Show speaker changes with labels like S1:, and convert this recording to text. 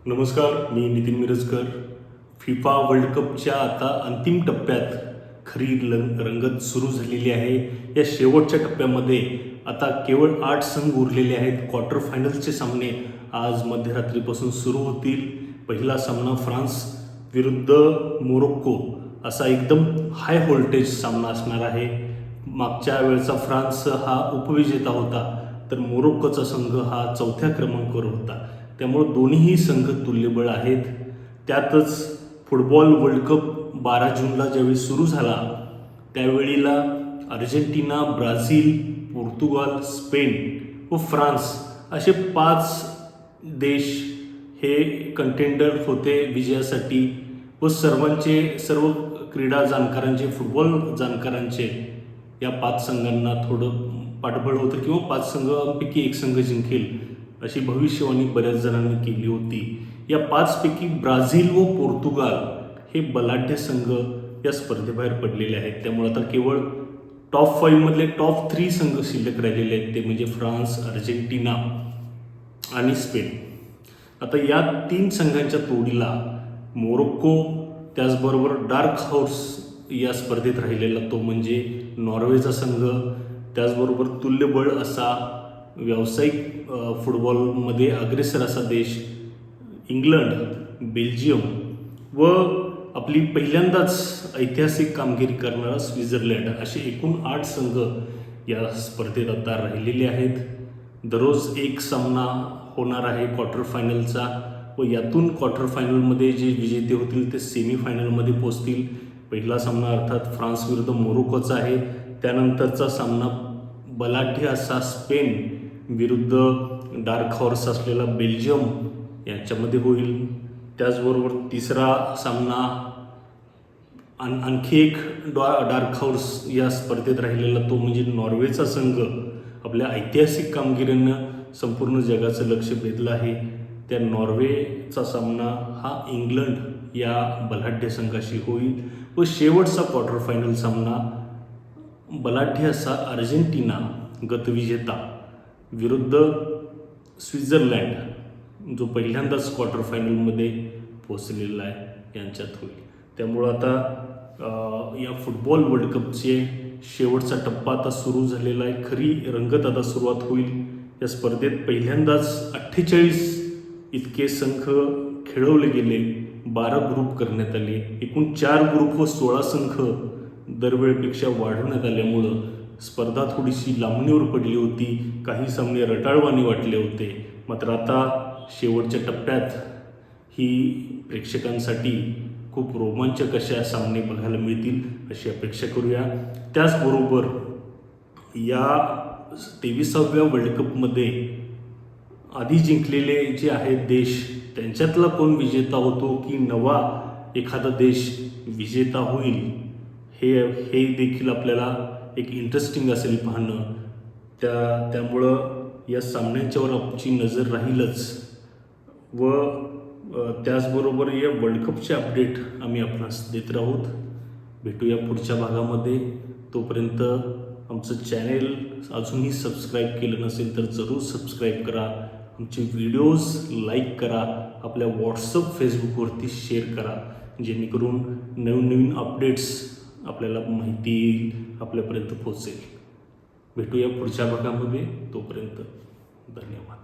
S1: नमस्कार, मी Nitin Mirajkar. FIFA world कपच्या आता अंतिम टप्प्यात खरी रंगत सुरू झालेली आहे. या शेवटच्या टप्प्यामध्ये आता केवळ 8 संघ उरलेले आहेत. क्वार्टर फायनलचे सामने आज मध्यरात्रीपासून सुरू होतील. पहिला सामना फ्रान्स विरुद्ध मोरोक्को असा एकदम हाय व्होल्टेज सामना असणार आहे. मागच्या वेळचा फ्रान्स हा उपविजेता होता, तर मोरोक्कोचा संघ हा 4थ्या क्रमांकावर होता. त्यामुळं दोन्हीही संघ तुल्यबळ आहेत. त्यातच फुटबॉल वर्ल्ड कप 12 जूनला ज्यावेळी सुरू झाला त्यावेळीला अर्जेंटिना, ब्राझील, पोर्तुगाल, स्पेन व फ्रान्स असे 5 देश हे कंटेंडर होते विजयासाठी. व सर्व क्रीडा जाणकारांचे, फुटबॉल जाणकारांचे या 5 संघांना थोडं पाठबळ होतं किंवा 5 संघांपैकी एक संघ जिंकेल अशी भविष्यवाणी बऱ्याच जणांनी केली होती. या 5 पैकी ब्राझील व पोर्तुगाल हे बलाढ्य संघ या स्पर्धेबाहेर पडलेले आहेत. त्यामुळे आता केवळ टॉप 5 मधले टॉप 3 संघ शिल्लक राहिलेले आहेत, ते म्हणजे फ्रान्स, अर्जेंटिना आणि स्पेन. आता या 3 संघांच्या तोडीला मोरोक्को, त्याचबरोबर डार्क हॉर्स या स्पर्धेत राहिलेला तो म्हणजे नॉर्वेचा संघ, त्याचबरोबर तुल्यबळ असा व्यावसायिक फुटबॉलमध्ये अग्रेसर असा देश इंग्लंड, बेल्जियम व आपली पहिल्यांदाच ऐतिहासिक कामगिरी करणारा स्वित्झर्लंड असे एकूण 8 संघ या स्पर्धेत आता राहिलेले आहेत. दररोज एक सामना होणार आहे क्वार्टर फायनलचा व यातून क्वार्टर फायनलमध्ये जे विजेते होतील ते सेमीफायनलमध्ये पोहोचतील. पहिला सामना अर्थात फ्रान्स विरुद्ध मोरोक्कोचा आहे. त्यानंतरचा सामना बलाढ्य असा स्पेन विरुद्ध डार्क हॉर्स असलेला बेल्जियम यांच्यामध्ये होईल. त्याचबरोबर तिसरा सामना आणखी एक डार्क हॉर्स या स्पर्धेत राहिलेला तो म्हणजे नॉर्वेचा संघ. आपल्या ऐतिहासिक कामगिरीनं संपूर्ण जगाचं लक्ष वेधलं आहे. त्या नॉर्वेचा सामना हा इंग्लंड या बलाढ्य संघाशी होईल. व शेवटचा क्वार्टर फायनल सामना बलाढ्य असा अर्जेंटिना गतविजेता विरुद्ध स्वित्झर्लंड जो पहिल्यांदाच क्वार्टर फायनलमध्ये पोहोचलेला आहे यांच्यात होईल. त्यामुळं आता या फुटबॉल वर्ल्ड कपचे शेवटचा टप्पा आता सुरू झालेला आहे. खरी रंगत आता सुरुवात होईल. या स्पर्धेत पहिल्यांदाच 48 इतके संघ खेळवले गेले. 12 ग्रुप करण्यात आले. एकूण 4 ग्रुप व 16 संघ दरवेळेपेक्षा वाढवण्यात आल्यामुळं स्पर्धा थोडीशी लांबणीवर पडली होती. काही सामने रटाळवाणी वाटले होते. मात्र आता शेवटच्या टप्प्यात ही प्रेक्षकांसाठी खूप रोमांचक अशा सामने बघायला मिळतील अशी अपेक्षा करूया. त्याचबरोबर या 23व्या वर्ल्ड कपमध्ये आधी जिंकलेले जे आहेत देश त्यांच्यातला कोण विजेता होतो की नवा एखादा देश विजेता होईल हे देखील आपल्याला एक इंटरेस्टिंग असेल पाहणं. त्यामुळं या सामन्यांच्यावर आमची नजर राहीलच. व त्याचबरोबर या वर्ल्ड कपचे अपडेट आम्ही आपणास देत राहूत. भेटूया पुढच्या भागामध्ये. तोपर्यंत आमचं चॅनेल अजूनही सबस्क्राईब केलं नसेल तर जरूर सबस्क्राईब करा. आमचे व्हिडिओज लाईक करा. आपल्या व्हॉट्सअप, फेसबुकवरती शेअर करा, जेणेकरून नवीन अपडेट्स आपल्याला माहिती येईल, आपल्यापर्यंत पोहोचेल. भेटूया पुढच्या भागामध्ये. तोपर्यंत धन्यवाद.